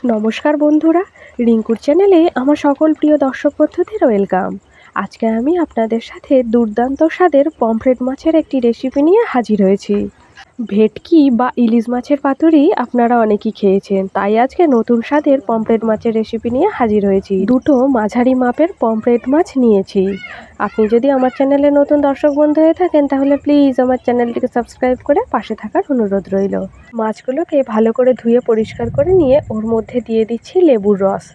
নমস্কার বন্ধুরা, রিঙ্কুর চ্যানেলে আমার সকল প্রিয় দর্শক বন্ধুদের ওয়েলকাম। আজকে আমি আপনাদের সাথে দুর্দান্ত স্বাদের পমফ্রেট মাছের একটি রেসিপি নিয়ে হাজির হয়েছি। ভেটকি বা ইলিশ মাছের পাতুরি আপনারা অনেকেই খেয়েছেন, তাই আজকে নতুন স্বাদের পমফ্রেট মাছের রেসিপি নিয়ে হাজির হয়েছি। দুটো মাঝারি মাপের পমফ্রেট মাছ নিয়েছি। আপনি যদি আমার চ্যানেলে নতুন দর্শক বন্ধু হয়ে থাকেন তাহলে প্লিজ আমার চ্যানেলটিকে সাবস্ক্রাইব করে পাশে থাকার অনুরোধ রইল। মাছগুলোকে ভালো করে ধুয়ে পরিষ্কার করে নিয়ে ওর মধ্যে দিয়ে দিচ্ছি লেবুর রস।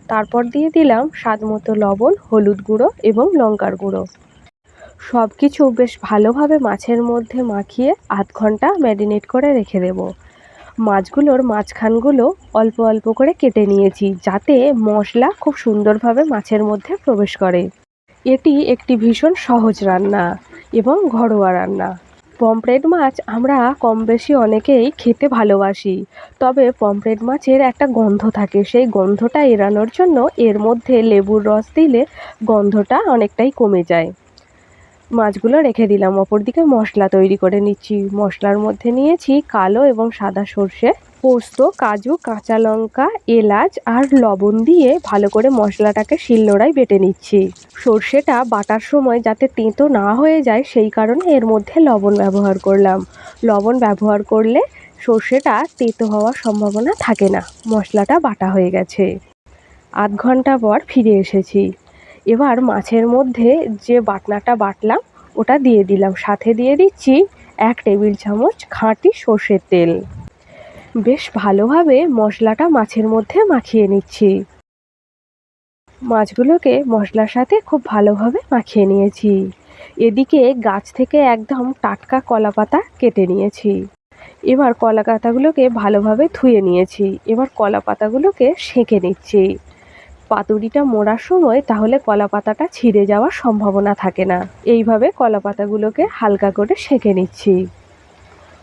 তারপর দিয়ে দিলাম স্বাদ মতো লবণ, হলুদ গুঁড়ো এবং লঙ্কার গুঁড়ো। সব কিছু বেশ ভালোভাবে মাছের মধ্যে মাখিয়ে আধ ঘন্টা ম্যারিনেট করে রেখে দেব। মাছগুলোর মাঝখানগুলো অল্প অল্প করে কেটে নিয়েছি, যাতে মশলা খুব সুন্দরভাবে মাছের মধ্যে প্রবেশ করে। এটি একটি ভীষণ সহজ রান্না এবং ঘরোয়া রান্না। পমফ্রেট মাছ আমরা কম বেশি অনেকেই খেতে ভালোবাসি, তবে পমফ্রেট মাছের একটা গন্ধ থাকে, সেই গন্ধটা এড়ানোর জন্য এর মধ্যে লেবুর রস দিলে গন্ধটা অনেকটাই কমে যায়। মাছগুলো রেখে দিলাম। অপরদিকে মশলা তৈরি করে নিচ্ছি। মশলার মধ্যে নিয়েছি কালো এবং সাদা সর্ষে, পোস্ত, কাজু, কাঁচা লঙ্কা, এলাচ আর লবণ দিয়ে ভালো করে মশলাটাকে শিলনোড়ায় বেটে নিচ্ছি। সর্ষেটা বাটার সময় যাতে তেঁতো না হয়ে যায় সেই কারণে এর মধ্যে লবণ ব্যবহার করলাম। লবণ ব্যবহার করলে সর্ষেটা তেঁতো হওয়ার সম্ভাবনা থাকে না। মশলাটা বাটা হয়ে গেছে। আধ ঘন্টা পর ফিরে এসেছি। এবার মাছের মধ্যে যে বাটনাটা বাটলাম ওটা দিয়ে দিলাম। সাথে দিয়ে দিচ্ছি 1 টেবিল চামচ খাঁটি সর্ষের তেল। বেশ ভালোভাবে মশলাটা মাছের মধ্যে মাখিয়ে নিচ্ছি। মাছগুলোকে মশলার সাথে খুব ভালোভাবে মাখিয়ে নিয়েছি। এদিকে গাছ থেকে একদম টাটকা কলাপাতা কেটে নিয়েছি। এবার কলাপাতাগুলোকে ভালোভাবে ধুয়ে নিয়েছি। এবার কলাপাতাগুলোকে সেঁকে নিচ্ছি। পাতুরিটা মোড়ার সময় তাহলে কলাপাতাটা ছিঁড়ে যাওয়ার সম্ভাবনা থাকে না। এইভাবে কলাপাতাগুলোকে হালকা করে সেঁকে নিচ্ছি।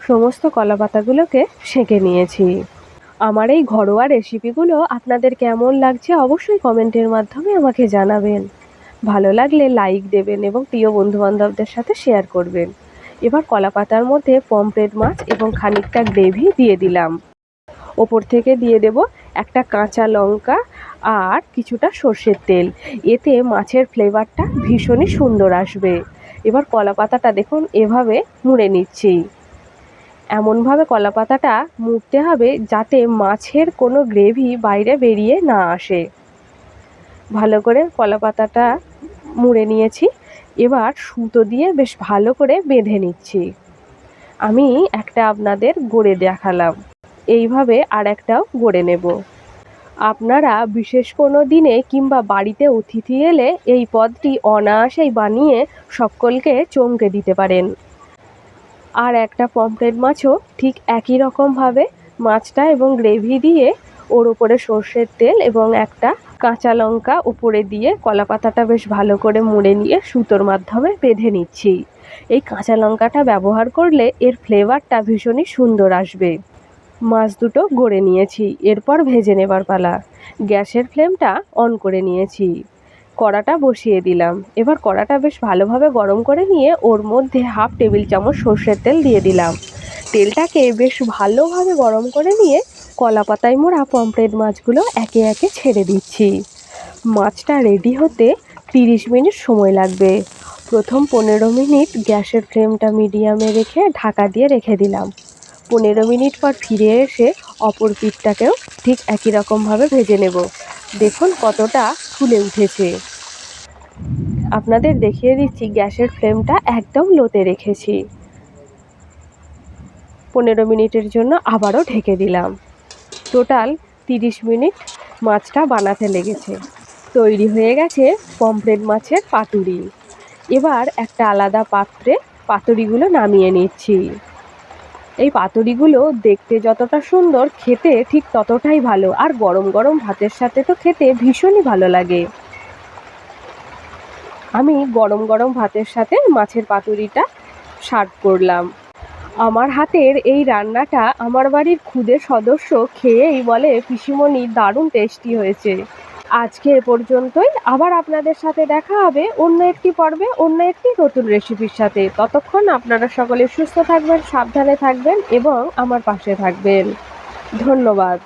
সমস্ত কলাপাতাগুলোকে সেঁকে নিয়েছি। আমার এই ঘরোয়া রেসিপিগুলো আপনাদের কেমন লাগছে অবশ্যই কমেন্টের মাধ্যমে আমাকে জানাবেন। ভালো লাগলে লাইক দেবেন এবং প্রিয় বন্ধুবান্ধবদের সাথে শেয়ার করবেন। এবার কলাপাতার মধ্যে পমফ্রেট মাছ এবং খানিকটা গ্রেভি দিয়ে দিলাম। ওপর থেকে দিয়ে দেব একটা কাঁচা লঙ্কা আর কিছুটা সর্ষের তেল। এতে মাছের ফ্লেভারটা ভীষণই সুন্দর আসবে। এবার কলাপাতাটা দেখুন এভাবে মুড়ে নিচ্ছি। এমনভাবে কলাপাতাটা মুড়তে হবে যাতে মাছের কোনো গ্রেভি বাইরে বেরিয়ে না আসে। ভালো করে কলাপাতাটা মুড়ে নিয়েছি। এবার সুতো দিয়ে বেশ ভালো করে বেঁধে নিচ্ছি। আমি একটা আপনাদের গড়ে দেখালাম, এইভাবে আর একটাও গড়ে নেব। আপনারা বিশেষ কোনো দিনে কিংবা বাড়িতে অতিথি এলে এই পদটি অনায়াসেই বানিয়ে সকলকে চমকে দিতে পারেন। আর একটা পমফ্রেট মাছও ঠিক একই রকমভাবে মাছটা এবং গ্রেভি দিয়ে ওর উপরে সর্ষের তেল এবং একটা কাঁচা লঙ্কা উপরে দিয়ে কলাপাতাটা বেশ ভালো করে মুড়ে নিয়ে সুতোর মাধ্যমে বেঁধে নিচ্ছি। এই কাঁচা লঙ্কাটা ব্যবহার করলে এর ফ্লেভারটা ভীষণই সুন্দর আসবে। মাছ দুটো গড়ে নিয়েছি। এরপর ভেজে নেবার পালা। গ্যাসের ফ্লেমটা অন করে নিয়েছি। কড়াটা বসিয়ে দিলাম। এবার কড়াটা বেশ ভালোভাবে গরম করে নিয়ে ওর মধ্যে 1/2 টেবিল চামচ সর্ষের তেল দিয়ে দিলাম। তেলটাকে বেশ ভালোভাবে গরম করে নিয়ে কলাপাতায় মোড়া পমফ্রেট মাছগুলো একে একে ছেড়ে দিচ্ছি। মাছটা রেডি হতে 30 মিনিট সময় লাগবে। প্রথম 15 মিনিট গ্যাসের ফ্লেমটা মিডিয়ামে রেখে ঢাকা দিয়ে রেখে দিলাম। 15 মিনিট পর ফিরে এসে অপর পিঠটাকেও ঠিক একই রকমভাবে ভেজে নেব। দেখুন কতটা ফুলে উঠেছে। আপনাদের দেখিয়ে দিচ্ছি গ্যাসের ফ্লেমটা একদম লোতে রেখেছি। 15 মিনিটের জন্য আবারও ঢেকে দিলাম। টোটাল 30 মিনিট মাছটা বানাতে লেগেছে। তৈরি হয়ে গেছে পমফ্রেট মাছের পাতুরি। এবার একটা আলাদা পাত্রে পাতুরিগুলো নামিয়ে নিচ্ছি। এই পাতুরিগুলো দেখতে যতটা সুন্দর, খেতে ঠিক ততটাই ভালো। আর গরম গরম ভাতের সাথে তো খেতে ভীষণই ভালো লাগে। আমি গরম গরম ভাতের সাথে মাছের পাতুরিটা সার্ভ করলাম। আমার হাতের এই রান্নাটা আমার বাড়ির খুদে সদস্য খেয়েই বলে, পিসিমণি দারুণ টেস্টি হয়েছে। আজকে এ পর্যন্তই। আবার আপনাদের সাথে দেখা হবে অন্য একটি পর্বে, অন্য একটি নতুন রেসিপির সাথে। ততক্ষণ আপনারা সকলে সুস্থ থাকবেন, সাবধানে থাকবেন এবং আমার পাশে থাকবেন। ধন্যবাদ।